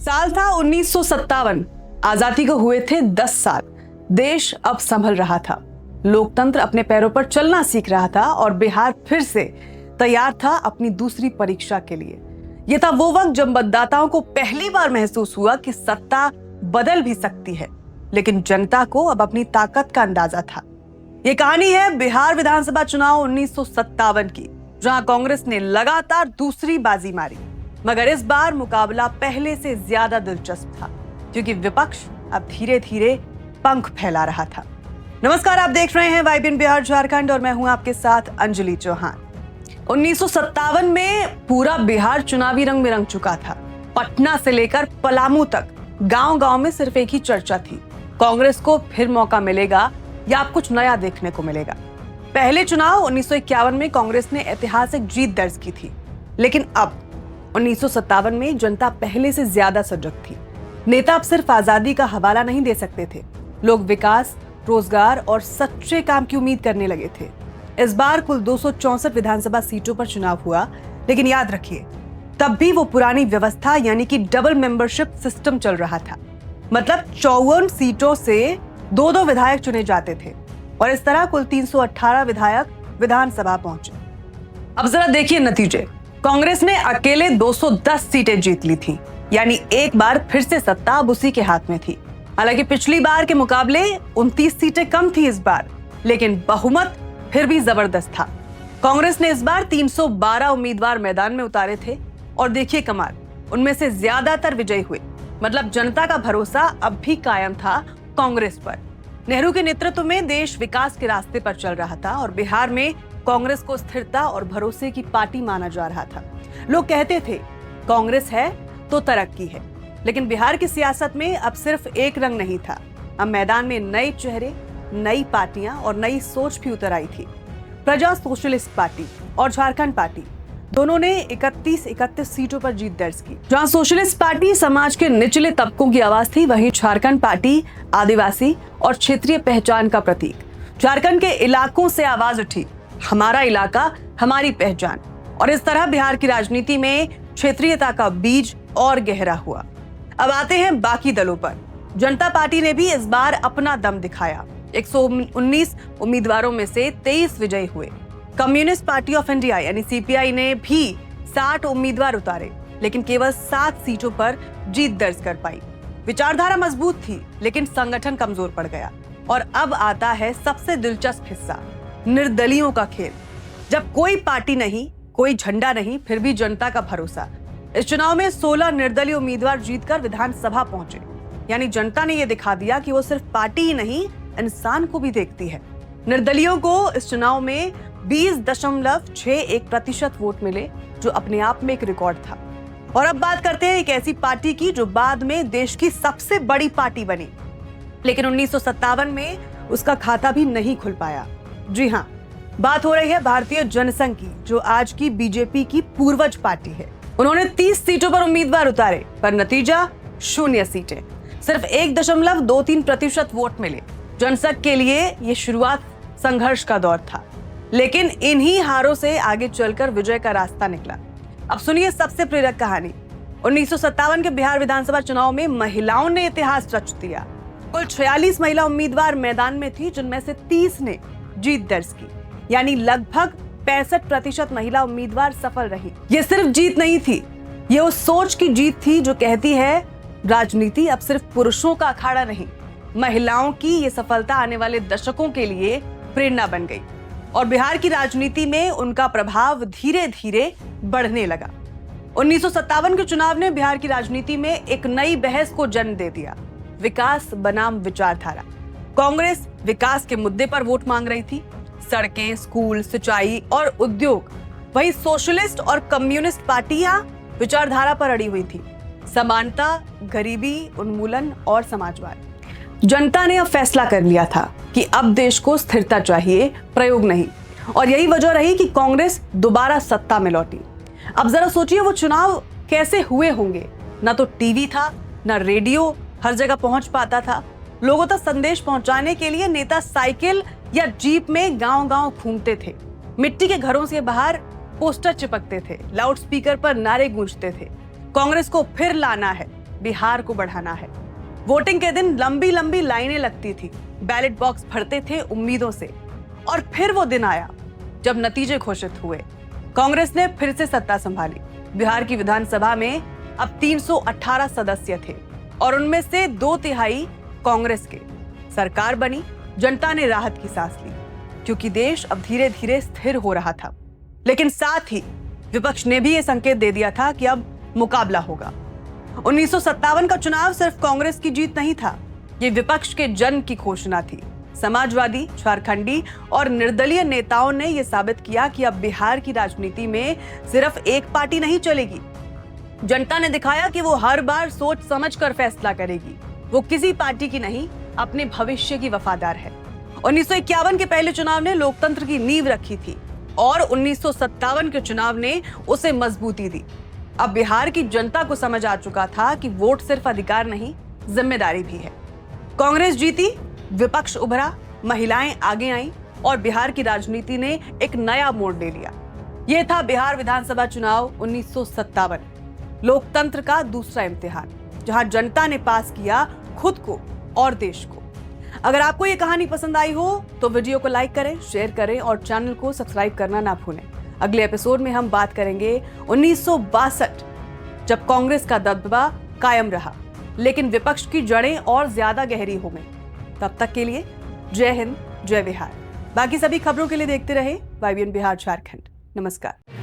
साल था 1957। आजादी को हुए थे 10 साल। देश अब संभल रहा था, लोकतंत्र अपने पैरों पर चलना सीख रहा था और बिहार फिर से तैयार था अपनी दूसरी परीक्षा के लिए। यह था वो वक्त जब मतदाताओं को पहली बार महसूस हुआ कि सत्ता बदल भी सकती है, लेकिन जनता को अब अपनी ताकत का अंदाजा था। ये कहानी है बिहार विधानसभा चुनाव 1957 की, जहां कांग्रेस ने लगातार दूसरी बाजी मारी, मगर इस बार मुकाबला पहले से ज्यादा दिलचस्प था, क्योंकि विपक्ष अब धीरे धीरे पंख फैला रहा था। नमस्कार, आप देख रहे हैं वाइब्रेंट बिहार झारखंड और मैं हूं आपके साथ अंजलि चौहान। 1957 में पूरा बिहार चुनावी रंग में रंग चुका था। पटना से लेकर पलामू तक गांव-गांव में सिर्फ एक ही चर्चा थी, कांग्रेस को फिर मौका मिलेगा या अब कुछ नया देखने को मिलेगा। पहले चुनाव 1951 में कांग्रेस ने ऐतिहासिक जीत दर्ज की थी, लेकिन अब 1957 में जनता पहले से ज्यादा सजग थी। नेता अब सिर्फ आजादी का हवाला नहीं दे सकते थे, लोग विकास, रोजगार और सच्चे काम की उम्मीद करने लगे थे। इस बार कुल 264 विधानसभा सीटों पर चुनाव हुआ, लेकिन याद रखिए, तब भी वो पुरानी व्यवस्था यानी कि डबल मेंबरशिप सिस्टम चल रहा था। मतलब 54 सीटों से 2-2 विधायक चुने जाते थे और इस तरह कुल 318 विधायक विधानसभा पहुंचे। अब जरा देखिए नतीजे। कांग्रेस ने अकेले 210 सीटें जीत ली थी, यानी एक बार फिर से सत्ता अब उसी के हाथ में थी। हालांकि पिछली बार के मुकाबले 29 सीटें कम थी इस बार, लेकिन बहुमत फिर भी जबरदस्त था। कांग्रेस ने इस बार 312 उम्मीदवार मैदान में उतारे थे और देखिए कमाल, उनमें से ज्यादातर विजयी हुए। मतलब जनता का भरोसा अब भी कायम था कांग्रेस पर। नेहरू के नेतृत्व में देश विकास के रास्ते पर चल रहा था और बिहार में कांग्रेस को स्थिरता और भरोसे की पार्टी माना जा रहा था। लोग कहते थे कांग्रेस है तो तरक्की है, लेकिन बिहार की सियासत में अब सिर्फ एक रंग नहीं था। अब मैदान में नए चेहरे, नई पार्टियां और नई सोच भी उतर आई थी। प्रजा सोशलिस्ट पार्टी और झारखंड पार्टी दोनों ने 31 सीटों पर जीत दर्ज की। जहां सोशलिस्ट पार्टी समाज के निचले तबकों की आवाज थी, वहीं झारखंड पार्टी आदिवासी और क्षेत्रीय पहचान का प्रतीक। झारखंड के इलाकों से आवाज उठी, हमारा इलाका हमारी पहचान, और इस तरह बिहार की राजनीति में क्षेत्रीयता का बीज और गहरा हुआ। अब आते हैं बाकी दलों पर। जनता पार्टी ने भी इस बार अपना दम दिखाया। 119 उम्मीदवारों में से 23 विजयी हुए। कम्युनिस्ट पार्टी ऑफ इंडिया यानी सीपीआई ने भी 60 उम्मीदवार उतारे, लेकिन केवल 7 सीटों पर जीत दर्ज कर पाई। विचारधारा मजबूत थी, लेकिन संगठन कमजोर पड़ गया। और अब आता है सबसे दिलचस्प हिस्सा, निर्दलियों का खेल। जब कोई पार्टी नहीं, कोई झंडा नहीं, फिर भी जनता का भरोसा। इस चुनाव में 16 निर्दलीय उम्मीदवार जीतकर विधानसभा पहुंचे, यानी जनता ने यह दिखा दिया कि वो सिर्फ पार्टी ही नहीं, इंसान को भी देखती है। निर्दलियों को इस चुनाव में 20.61% वोट मिले, जो अपने आप में एक रिकॉर्ड था। और अब बात करते हैं एक ऐसी पार्टी की जो बाद में देश की सबसे बड़ी पार्टी बनी, लेकिन 1957 में उसका खाता भी नहीं खुल पाया। जी हाँ, बात हो रही है भारतीय जनसंघ की, जो आज की बीजेपी की पूर्वज पार्टी है। उन्होंने 30 सीटों पर उम्मीदवार उतारे, पर नतीजा 0 सीटें, सिर्फ 1.23% वोट मिले। जनसंघ के लिए यह शुरुआत संघर्ष का दौर था, लेकिन इन्हीं हारों से आगे चलकर विजय का रास्ता निकला। अब सुनिए सबसे प्रेरक कहानी। 1957 के बिहार विधानसभा चुनाव में महिलाओं ने इतिहास रच दिया। कुल 46 महिला उम्मीदवार मैदान में थी, जिनमें से 30 ने जीत दर्ज की, यानी लगभग 65% महिला उम्मीदवार सफल रही। ये सिर्फ जीत नहीं थी, ये उस सोच की जीत थी जो कहती है राजनीति अब सिर्फ पुरुषों का अखाड़ा नहीं। महिलाओं की ये सफलता आने वाले दशकों के लिए प्रेरणा बन गई और बिहार की राजनीति में उनका प्रभाव धीरे धीरे बढ़ने लगा। 1957 के चुनाव ने बिहार की राजनीति में एक नई बहस को जन्म दे दिया, विकास बनाम विचारधारा। कांग्रेस विकास के मुद्दे पर वोट मांग रही थी, सड़कें, स्कूल, सिंचाई और उद्योग। वहीं सोशलिस्ट और कम्युनिस्ट पार्टियां विचारधारा पर अड़ी हुई थी, समानता, गरीबी उन्मूलन और समाजवाद। जनता ने अब फैसला कर लिया था कि अब देश को स्थिरता चाहिए, प्रयोग नहीं, और यही वजह रही कि कांग्रेस दोबारा सत्ता में लौटी। अब जरा सोचिए वो चुनाव कैसे हुए होंगे। ना तो टीवी था, ना रेडियो हर जगह पहुंच पाता था। लोगों तक संदेश पहुंचाने के लिए नेता साइकिल या जीप में गांव-गांव घूमते थे। मिट्टी के घरों से बाहर पोस्टर चिपकते थे, लाउड स्पीकर पर नारे गूंजते थे, कांग्रेस को फिर लाना है, बिहार को बढ़ाना है। वोटिंग के दिन लंबी लंबी लाइनें लगती थी, बैलेट बॉक्स भरते थे उम्मीदों से, और फिर वो दिन आया जब नतीजे घोषित हुए। कांग्रेस ने फिर से सत्ता संभाली। बिहार की विधानसभा में अब 318 सदस्य थे और उनमें से 2/3 कांग्रेस के। सरकार बनी, जनता ने राहत की सांस ली, क्योंकि देश अब धीरे धीरे स्थिर हो रहा था। लेकिन साथ ही विपक्ष ने भी यह संकेत दे दिया था कि अब मुकाबला होगा। 1957 का चुनाव सिर्फ कांग्रेस की जीत नहीं था, ये विपक्ष के जन्म की घोषणा थी। समाजवादी, झारखंडी और निर्दलीय नेताओं ने यह साबित किया कि अब बिहार की राजनीति में सिर्फ एक पार्टी नहीं चलेगी। जनता ने दिखाया कि वो हर बार सोच समझकर फैसला करेगी। वो किसी पार्टी की नहीं, अपने भविष्य की वफादार है। 1951 के पहले चुनाव ने लोकतंत्र की नींव रखी थी और 1957 के चुनाव ने उसे मजबूती दी। अब बिहार की जनता को समझ आ चुका था कि वोट सिर्फ अधिकार नहीं, जिम्मेदारी भी है। कांग्रेस जीती, विपक्ष उभरा, महिलाएं आगे आईं और बिहार की राजनीति ने एक नया मोड़ ले लिया। यह था बिहार विधानसभा चुनाव 1957, लोकतंत्र का दूसरा इम्तिहान, जहां जनता ने पास किया खुद को और देश को। अगर आपको ये कहानी पसंद आई हो तो वीडियो को लाइक करें, शेयर करें और चैनल को सब्सक्राइब करना ना भूलें। अगले एपिसोड में हम बात करेंगे 1962, जब कांग्रेस का दबदबा कायम रहा लेकिन विपक्ष की जड़ें और ज्यादा गहरी हो गईं। तब तक के लिए जय हिंद, जय बिहार। बाकी सभी खबरों के लिए देखते रहे YBN बिहार झारखंड। नमस्कार।